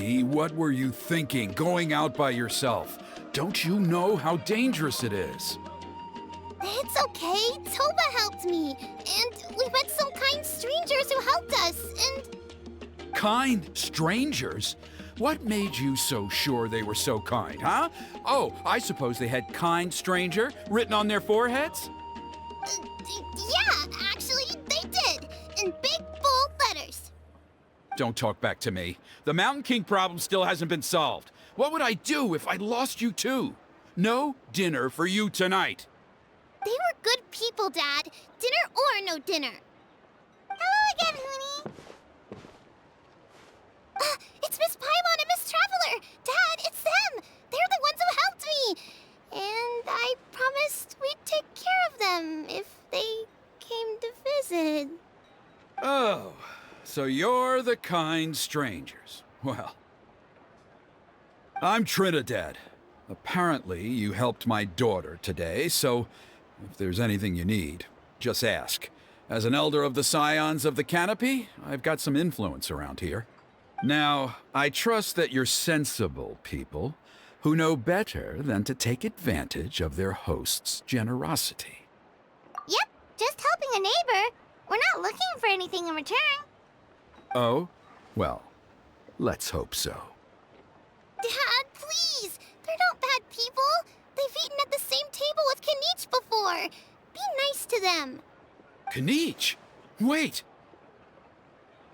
Hooney, what were you thinking, going out by yourself? Don't you know how dangerous it is? It's okay. Toba helped me. And we met some kind strangers who helped us, and... Kind strangers? What made you so sure they were so kind, huh? Oh, I suppose they had kind stranger written on their foreheads? Yeah, actually, they did. In big, bold letters. Don't talk back to me. The Mountain King problem still hasn't been solved. What would I do if I lost you too? No dinner for you tonight. They were good people, Dad. Dinner or no dinner. Hello again, Hooney. It's Miss Paimon and Miss Traveler! Dad, it's them! They're the ones who helped me! And I promised we'd take care of them if they came to visit. Oh, so you're the kind strangers. Well, I'm Trinidad. Apparently, you helped my daughter today, so if there's anything you need, just ask. As an elder of the Scions of the Canopy, I've got some influence around here. Now, I trust that you're sensible people who know better than to take advantage of their host's generosity. Yep, just helping a neighbor. We're not looking for anything in return. Oh? Well, let's hope so. Dad, please! They're not bad people. They've eaten at the same table with Kanich before. Be nice to them. Kanich? Wait!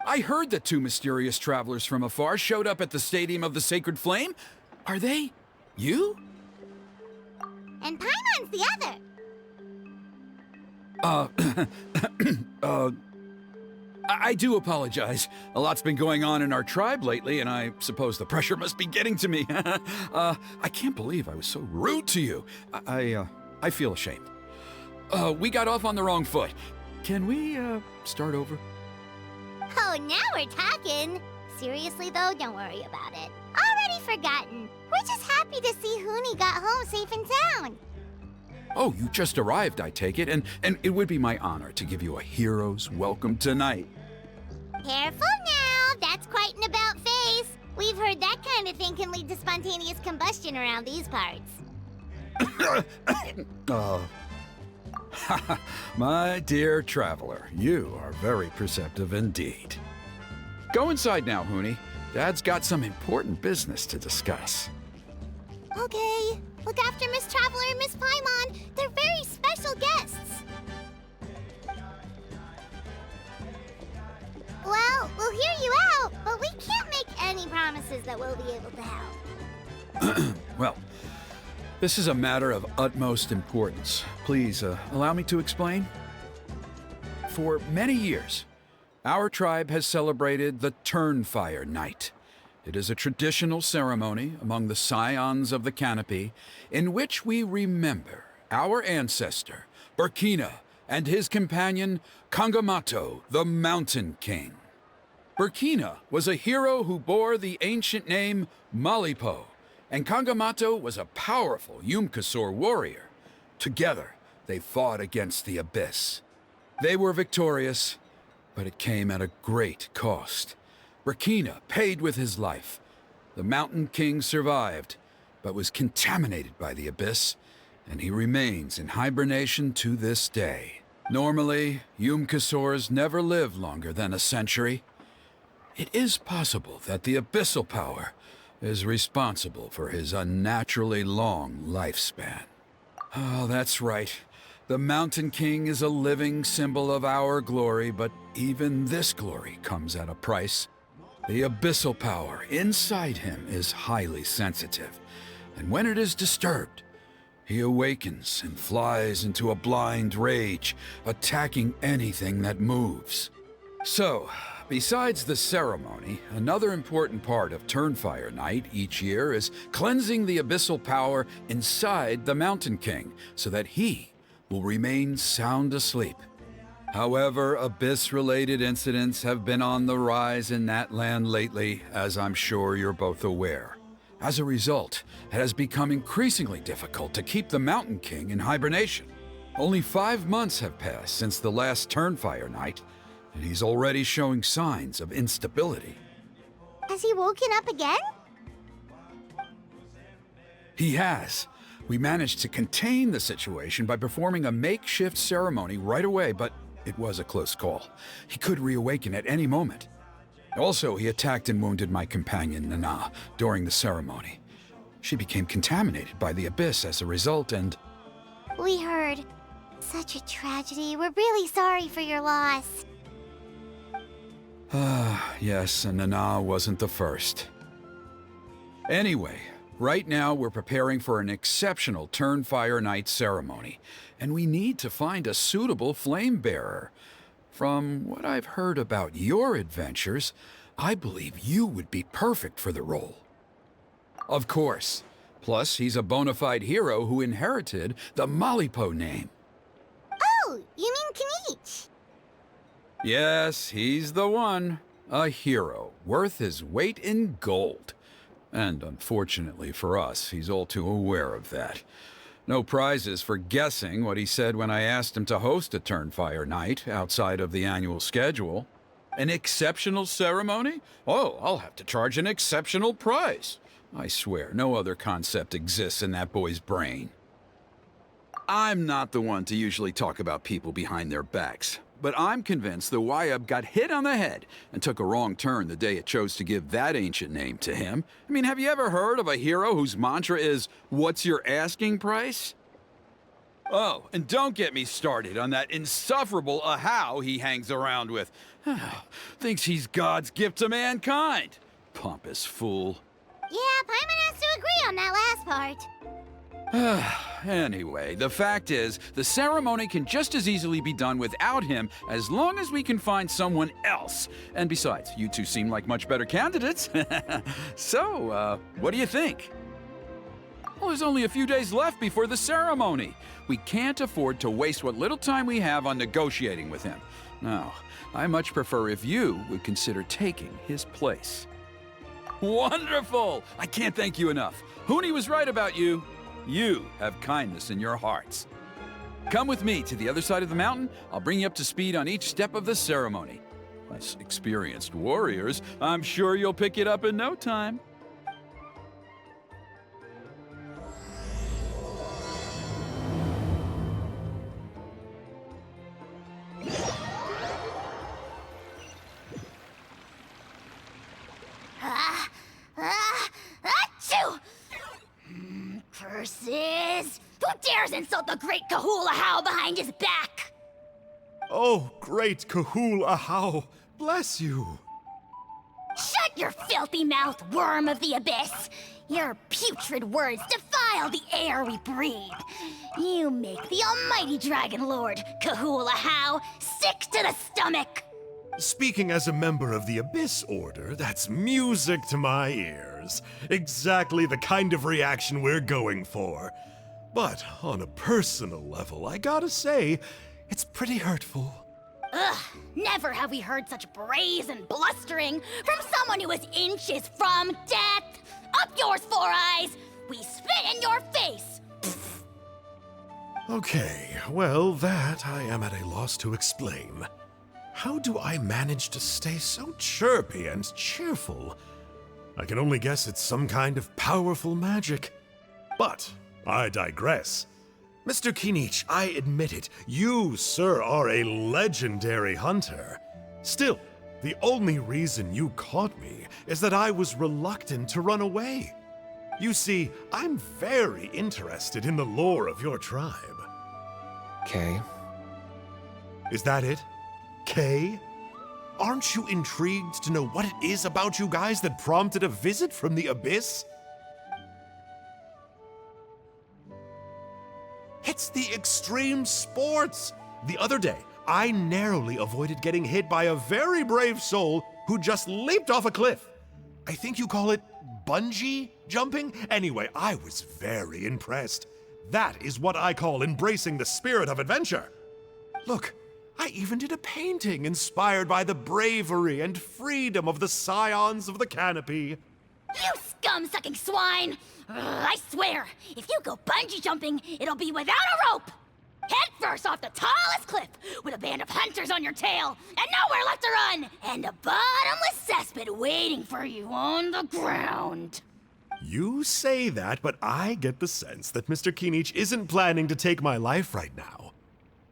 I heard that two mysterious travelers from afar showed up at the Stadium of the Sacred Flame. Are they you? And Paimon's the other. I do apologize. A lot's been going on in our tribe lately, and I suppose the pressure must be getting to me. I can't believe I was so rude to you. I feel ashamed. We got off on the wrong foot. Can we, start over? Oh, now we're talking. Seriously, though, don't worry about it. Already forgotten. We're just happy to see Hooney got home safe and sound. Oh, you just arrived, I take it, and it would be my honor to give you a hero's welcome tonight. Careful now, that's quite an about-face. We've heard that kind of thing can lead to spontaneous combustion around these parts. My dear traveler, you are very perceptive indeed. Go inside now, Hooney. Dad's got some important business to discuss. Okay. Look after Miss Traveler and Miss Paimon. They're very special guests. Well, we'll hear you out, but we can't make any promises that we'll be able to help. Well, this is a matter of utmost importance. Please, allow me to explain. For many years, our tribe has celebrated the Turnfire Night. It is a traditional ceremony among the Scions of the Canopy in which we remember our ancestor, Burkina, and his companion, Kangamato, the Mountain King. Burkina was a hero who bore the ancient name Malipo, and Kangamato was a powerful Yupanqui warrior. Together, they fought against the Abyss. They were victorious, but it came at a great cost. Burkina paid with his life. The Mountain King survived, but was contaminated by the Abyss, and he remains in hibernation to this day. Normally, Yupanqui never live longer than a century. It is possible that the Abyssal power is responsible for his unnaturally long lifespan. Oh, that's right. The Mountain King is a living symbol of our glory, but even this glory comes at a price. The abyssal power inside him is highly sensitive, and when it is disturbed, he awakens and flies into a blind rage, attacking anything that moves. So, besides the ceremony, another important part of Turnfire Night each year is cleansing the abyssal power inside the Mountain King so that he will remain sound asleep. However, Abyss-related incidents have been on the rise in that land lately, as I'm sure you're both aware. As a result, it has become increasingly difficult to keep the Mountain King in hibernation. Only 5 months have passed since the last Turnfire Night, and he's already showing signs of instability. As Has he woken up again? He has. We managed to contain the situation by performing a makeshift ceremony right away, but it was a close call. He could reawaken at any moment. Also, he attacked and wounded my companion, Nana, during the ceremony. She became contaminated by the Abyss as a result, and... We heard. Such a tragedy. We're really sorry for your loss. Yes, and Nana wasn't the first. Anyway, right now we're preparing for an exceptional Turnfire night ceremony, and we need to find a suitable flame bearer. From what I've heard about your adventures, I believe you would be perfect for the role. Of course. Plus, he's a bona fide hero who inherited the Malipo name. Oh, you mean Kinich? Yes, he's the one. A hero, worth his weight in gold. And unfortunately for us, he's all too aware of that. No prizes for guessing what he said when I asked him to host a Turnfire night outside of the annual schedule. An exceptional ceremony? Oh, I'll have to charge an exceptional price. I swear, no other concept exists in that boy's brain. I'm not the one to usually talk about people behind their backs, but I'm convinced the Wyab got hit on the head and took a wrong turn the day it chose to give that ancient name to him. I mean, have you ever heard of a hero whose mantra is, "What's your asking price?" Oh, and don't get me started on that insufferable Ahau he hangs around with. Thinks he's God's gift to mankind. Pompous fool. Yeah, Paimon has to agree on that last part. Anyway, the fact is, the ceremony can just as easily be done without him as long as we can find someone else. And besides, you two seem like much better candidates. So, what do you think? Well, there's only a few days left before the ceremony. We can't afford to waste what little time we have on negotiating with him. No, I much prefer if you would consider taking his place. Wonderful! I can't thank you enough. Huni was right about you. You have kindness in your hearts. Come with me to the other side of the mountain. I'll bring you up to speed on each step of the ceremony. As experienced warriors, I'm sure you'll pick it up in no time. Achoo! Curses! Who dares insult the great Kahul Ahau behind his back? Oh, great Kahul Ahau, bless you. Shut your filthy mouth, worm of the abyss! Your putrid words defile the air we breathe. You make the almighty Dragon Lord, Kahul Ahau, sick to the stomach! Speaking as a member of the Abyss Order, that's music to my ears. Exactly the kind of reaction we're going for. But on a personal level, I gotta say, it's pretty hurtful. Ugh, never have we heard such brazen blustering from someone who is inches from death! Up yours, Four Eyes! We spit in your face! Okay, well, that I am at a loss to explain. How do I manage to stay so chirpy and cheerful? I can only guess it's some kind of powerful magic. But I digress. Mr. Kinich, I admit it, you, sir, are a legendary hunter. Still, the only reason you caught me is that I was reluctant to run away. You see, I'm very interested in the lore of your tribe. Okay. Is that it? Kay? Aren't you intrigued to know what it is about you guys that prompted a visit from the Abyss? It's the extreme sports! The other day, I narrowly avoided getting hit by a very brave soul who just leaped off a cliff. I think you call it bungee jumping? Anyway, I was very impressed. That is what I call embracing the spirit of adventure. Look, I even did a painting inspired by the bravery and freedom of the Scions of the Canopy. You scum-sucking swine! I swear, if you go bungee jumping, it'll be without a rope! Head first off the tallest cliff, with a band of hunters on your tail, and nowhere left to run, and a bottomless cesspit been waiting for you on the ground. You say that, but I get the sense that Mr. Kinich isn't planning to take my life right now.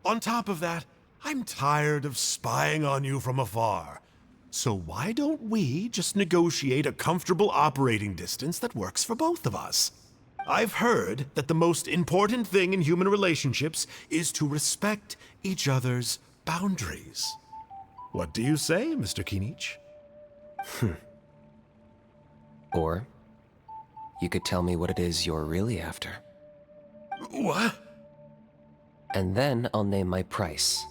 On top of that, I'm tired of spying on you from afar. So why don't we just negotiate a comfortable operating distance that works for both of us? I've heard that the most important thing in human relationships is to respect each other's boundaries. What do you say, Mr. Kinich? Or you could tell me what it is you're really after. What? And then I'll name my price.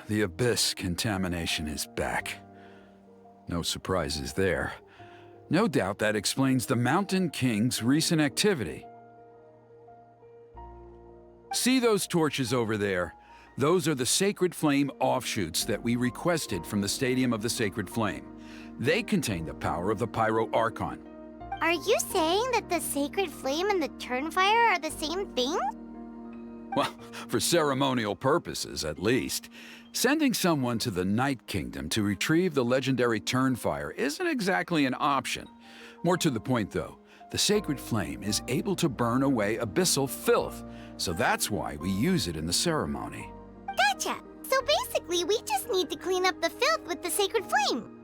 The abyss contamination is back. No surprises there. No doubt that explains the Mountain King's recent activity. See those torches over there? Those are the Sacred Flame offshoots that we requested from the Stadium of the Sacred Flame. They contain the power of the Pyro Archon. Are you saying that the Sacred Flame and the Turnfire are the same thing? Well, for ceremonial purposes, at least. Sending someone to the Night Kingdom to retrieve the legendary Turnfire isn't exactly an option. More to the point, though, the Sacred Flame is able to burn away abyssal filth, so that's why we use it in the ceremony. Gotcha! So basically, we just need to clean up the filth with the Sacred Flame.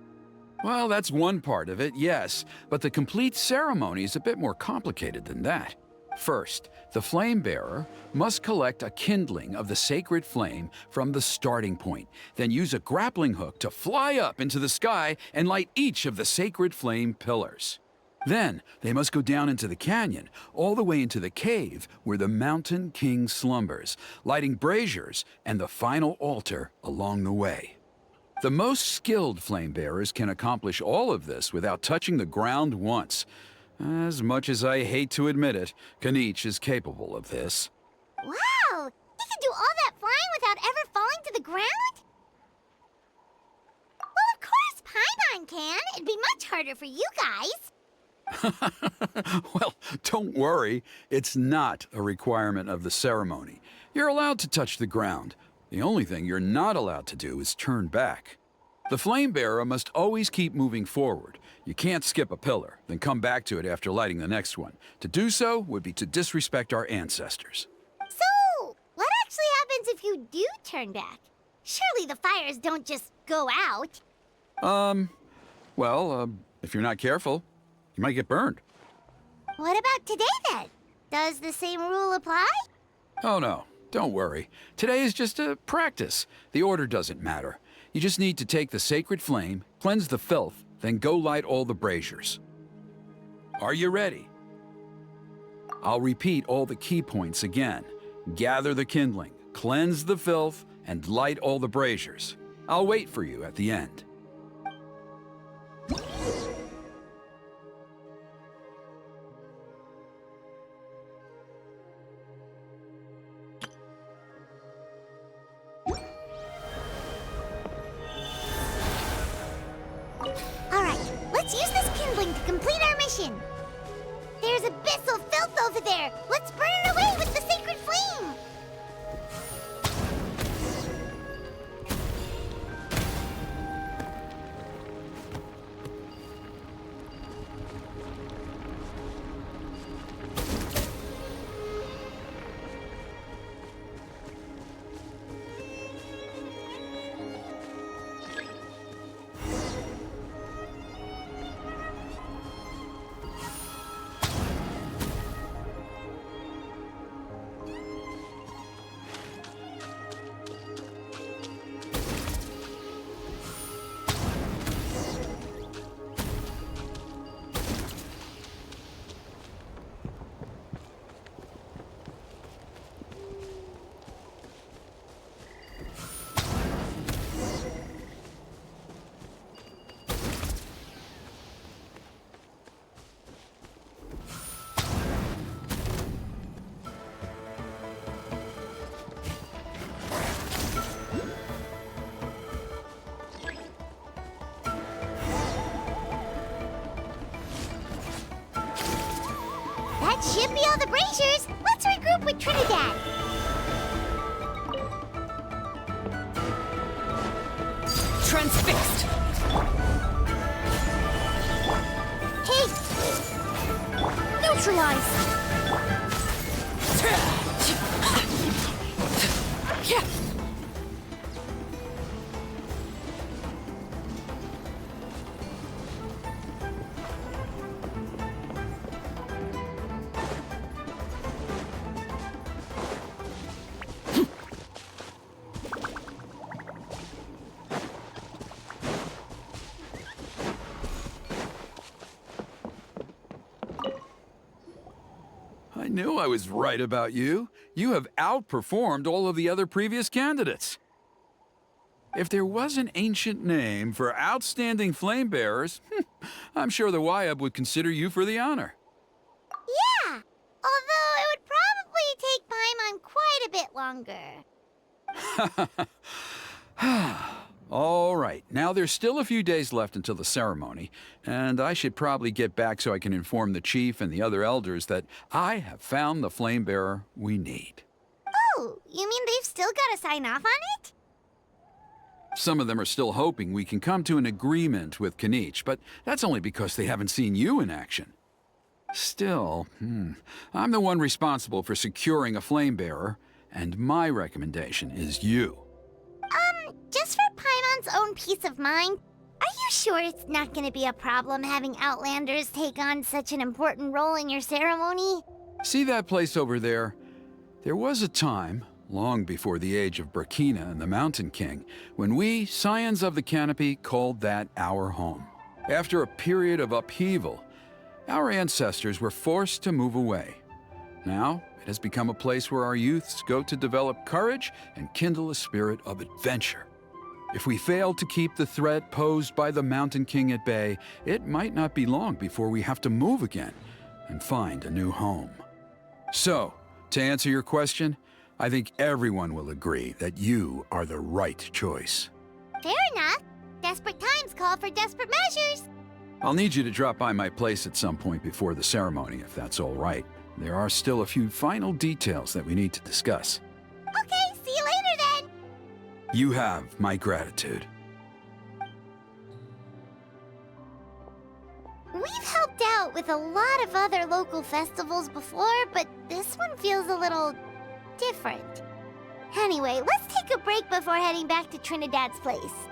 Well, that's one part of it, yes, but the complete ceremony is a bit more complicated than that. First, the flame bearer must collect a kindling of the sacred flame from the starting point, then use a grappling hook to fly up into the sky and light each of the sacred flame pillars. Then, they must go down into the canyon, all the way into the cave where the Mountain King slumbers, lighting braziers and the final altar along the way. The most skilled flame bearers can accomplish all of this without touching the ground once. As much as I hate to admit it, Kinich is capable of this. Wow! He can do all that flying without ever falling to the ground? Well, of course Paimon can. It'd be much harder for you guys. Well, don't worry. It's not a requirement of the ceremony. You're allowed to touch the ground. The only thing you're not allowed to do is turn back. The flame bearer must always keep moving forward. You can't skip a pillar, then come back to it after lighting the next one. To do so would be to disrespect our ancestors. So, what actually happens if you do turn back? Surely the fires don't just go out. If you're not careful, you might get burned. What about today then? Does the same rule apply? Oh no, don't worry. Today is just a practice. The order doesn't matter. You just need to take the sacred flame, cleanse the filth, then go light all the braziers. Are you ready? I'll repeat all the key points again. Gather the kindling, cleanse the filth, and light all the braziers. I'll wait for you at the end. Alright, let's use this kindling to complete our mission. There's abyssal filth over there. Let's burn it away with the sacred flame. Should be all the braziers. Let's regroup with Trinidad. Transfixed. Hey! Neutralize! Yeah. I knew I was right about you. You have outperformed all of the other previous candidates. If there was an ancient name for outstanding flame bearers, I'm sure the Wyab would consider you for the honor. Yeah! Although it would probably take Paimon quite a bit longer. All right, now there's still a few days left until the ceremony, and I should probably get back so I can inform the chief and the other elders that I have found the flame bearer we need. Oh, you mean they've still got to sign off on it? Some of them are still hoping we can come to an agreement with Kanich, but that's only because they haven't seen you in action. Still, I'm the one responsible for securing a flame bearer, and my recommendation is you. Just for Paimon's own peace of mind, are you sure it's not going to be a problem having Outlanders take on such an important role in your ceremony? See that place over there? There was a time, long before the age of Burkina and the Mountain King, when we, Scions of the Canopy, called that our home. After a period of upheaval, our ancestors were forced to move away. Now, it has become a place where our youths go to develop courage and kindle a spirit of adventure. If we fail to keep the threat posed by the Mountain King at bay, it might not be long before we have to move again and find a new home. So, to answer your question, I think everyone will agree that you are the right choice. Fair enough. Desperate times call for desperate measures. I'll need you to drop by my place at some point before the ceremony, if that's all right. There are still a few final details that we need to discuss. Okay, see you later then. You have my gratitude. We've helped out with a lot of other local festivals before, but this one feels a little different. Anyway, let's take a break before heading back to Trinidad's place.